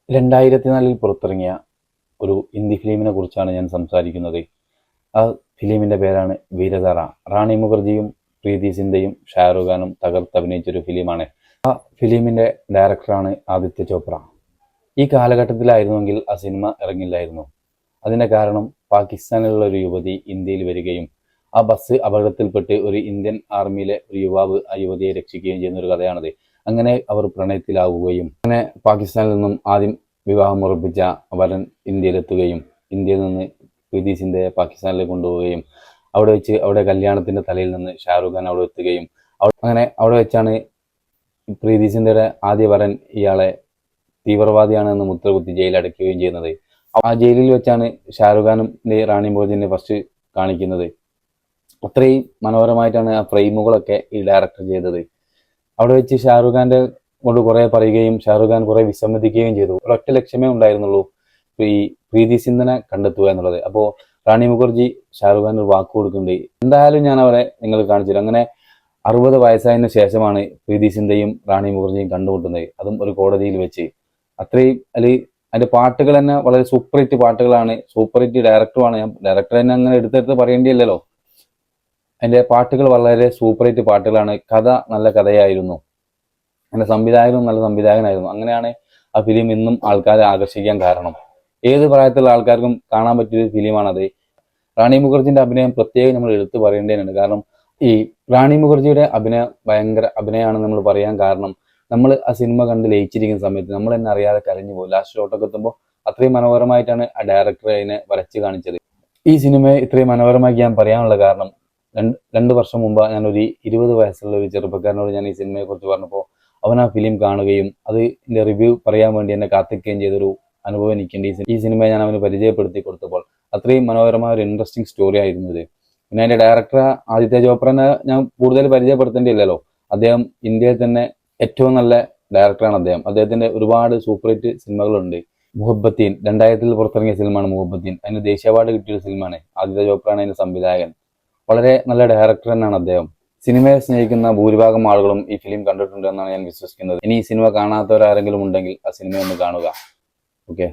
2004 പുറത്തിറങ്ങിയ ഒരു ഹിന്ദി ഫിലിമിനെ കുറിച്ചാണ് ഞാൻ സംസാരിക്കുന്നത്. ആ ഫിലിമിന്റെ പേരാണ് വീരതാറ. റാണി മുഖർജിയും പ്രീതി സിന്ധയും ഷാരൂഖ് ഖാനും തകർത്തഭിനയിച്ചൊരു ഫിലിമാണ്. ആ ഫിലിമിന്റെ ഡയറക്ടറാണ് ആദിത്യ ചോപ്ര. ഈ കാലഘട്ടത്തിലായിരുന്നുവെങ്കിൽ ആ സിനിമ ഇറങ്ങില്ലായിരുന്നു. അതിന്റെ കാരണം പാകിസ്ഥാനിലുള്ള ഒരു യുവതി ഇന്ത്യയിൽ വരികയും ആ ബസ് അപകടത്തിൽപ്പെട്ട് ഒരു ഇന്ത്യൻ ആർമിയിലെ ഒരു യുവാവ് ആ യുവതിയെ രക്ഷിക്കുകയും ചെയ്യുന്ന ഒരു കഥയാണത്. അങ്ങനെ അവർ പ്രണയത്തിലാവുകയും അങ്ങനെ പാകിസ്ഥാനിൽ നിന്നും ആദ്യം വിവാഹം ഉറപ്പിച്ച വരൻ ഇന്ത്യയിലെത്തുകയും ഇന്ത്യയിൽ നിന്ന് പ്രീതി സിന്ധയെ പാകിസ്ഥാനിലേക്ക് കൊണ്ടുപോവുകയും അവിടെ കല്യാണത്തിന്റെ തലയിൽ നിന്ന് ഷാരൂഖ് ഖാൻ അവിടെ എത്തുകയും അങ്ങനെ അവിടെ വെച്ചാണ് പ്രീതി സിന്ധയുടെ ആദ്യ വരൻ ഇയാളെ തീവ്രവാദിയാണെന്ന് മുദ്രകുത്തി ജയിലടയ്ക്കുകയും ചെയ്യുന്നത്. ആ ജയിലിൽ വെച്ചാണ് ഷാരൂഖ് ഖാനും റാണി മുഖർജിനെ ഫസ്റ്റ് കാണിക്കുന്നത്. അത്രയും മനോഹരമായിട്ടാണ് ആ ഫ്രെയിമുകളൊക്കെ ഈ ഡയറക്ടർ ചെയ്തത്. അവിടെ വെച്ച് ഷാരൂഖ് ഖാന്റെ കൊണ്ട് കുറെ പറയുകയും ഷാരൂഖ് ഖാൻ കുറെ വിസമ്മതിക്കുകയും ചെയ്തു. ഒരൊറ്റ ലക്ഷ്യമേ ഉണ്ടായിരുന്നുള്ളൂ, ഈ പ്രീതി സിന്ധനെ കണ്ടെത്തുക എന്നുള്ളത്. അപ്പോൾ റാണി മുഖർജി ഷാരൂഖ് ഖാൻ ഒരു വാക്ക് കൊടുക്കുന്നുണ്ട്, എന്തായാലും ഞാൻ അവരെ നിങ്ങൾ കാണിച്ചു തരാം. അങ്ങനെ 60 വയസ്സായതിനു ശേഷമാണ് പ്രീതി സിന്ധയും റാണി മുഖർജിയും കണ്ടുമുട്ടുന്നത്, അതും ഒരു കോടതിയിൽ വെച്ച്. അത്രയും അതിന്റെ പാട്ടുകൾ തന്നെ വളരെ സൂപ്പർ ഹിറ്റ് പാട്ടുകളാണ്. സൂപ്പർ ഹിറ്റ് ഡയറക്ടറുമാണ്. ഞാൻ ഡയറക്ടർ തന്നെ അങ്ങനെ എടുത്തെടുത്ത് പറയേണ്ടിയല്ലോ. അതിന്റെ പാട്ടുകൾ വളരെ സൂപ്പർ ഹിറ്റ് പാട്ടുകളാണ്. കഥ നല്ല കഥയായിരുന്നു. അതിന്റെ സംവിധായകനും നല്ല സംവിധായകനായിരുന്നു. അങ്ങനെയാണ് ആ ഫിലിം ഇന്നും ആൾക്കാരെ ആകർഷിക്കാൻ കാരണം. ഏത് പ്രായത്തിലുള്ള ആൾക്കാർക്കും കാണാൻ പറ്റിയൊരു ഫിലിമാണത്. റാണി മുഖർജിന്റെ അഭിനയം പ്രത്യേകം നമ്മൾ എടുത്തു പറയേണ്ടതുണ്ട്. കാരണം ഈ റാണി മുഖർജിയുടെ അഭിനയം ഭയങ്കര അഭിനയമാണെന്ന് നമ്മൾ പറയാൻ കാരണം, നമ്മൾ ആ സിനിമ കണ്ട് ലയിച്ചിരിക്കുന്ന സമയത്ത് നമ്മൾ തന്നെ അറിയാതെ കരഞ്ഞു പോകും. ലാസ്റ്റ് ഷോട്ടൊക്കെ എത്തുമ്പോൾ അത്രയും മനോഹരമായിട്ടാണ് ആ ഡയറക്ടർ അതിനെ വരച്ച് കാണിച്ചത്. ഈ സിനിമയെ ഇത്രയും മനോഹരമാക്കി ഞാൻ പറയാനുള്ള കാരണം, രണ്ട് വർഷം മുമ്പ് ഞാനൊരു 20 വയസ്സുള്ള ഒരു ചെറുപ്പക്കാരനോട് ഞാൻ ഈ സിനിമയെ കുറിച്ച് പറഞ്ഞപ്പോൾ അവൻ ആ ഫിലിം കാണുകയും അതിന്റെ റിവ്യൂ പറയാൻ വേണ്ടി എന്നെ കാത്തിക്കുകയും ചെയ്തൊരു അനുഭവം എനിക്കുണ്ട്. ഈ സിനിമയെ ഞാൻ അവന് പരിചയപ്പെടുത്തി കൊടുത്തപ്പോൾ അത്രയും മനോഹരമായ ഒരു ഇൻട്രസ്റ്റിംഗ് സ്റ്റോറി ആയിരുന്നു ഇത്. പിന്നെ അതിന്റെ ഡയറക്ടർ ആദിത്യ ചോപ്രനെ ഞാൻ കൂടുതൽ പരിചയപ്പെടുത്തേണ്ടിയില്ലല്ലോ. അദ്ദേഹം ഇന്ത്യയിൽ തന്നെ ഏറ്റവും നല്ല ഡയറക്ടറാണ് അദ്ദേഹം. അദ്ദേഹത്തിന്റെ ഒരുപാട് സൂപ്പർ ഹിറ്റ് സിനിമകളുണ്ട്. മുഹബത്തീൻ 2000 പുറത്തിറങ്ങിയ സിനിമയാണ് മുഹബത്തീൻ. അതിന് ദേശീയ അവാർഡ് കിട്ടിയൊരു സിനിമയാണ്. ആദിത്യ ചോപ്രയാണ് അതിന്റെ സംവിധായകൻ. വളരെ നല്ല ഡയറക്ടർ തന്നെയാണ് അദ്ദേഹം. സിനിമയെ സ്നേഹിക്കുന്ന ഭൂരിഭാഗം ആളുകളും ഈ ഫിലിം കണ്ടിട്ടുണ്ട് എന്നാണ് ഞാൻ വിശ്വസിക്കുന്നത്. ഇനി ഈ സിനിമ കാണാത്തവരാരെങ്കിലും ഉണ്ടെങ്കിൽ ആ സിനിമ ഒന്ന് കാണുക. ഓക്കെ.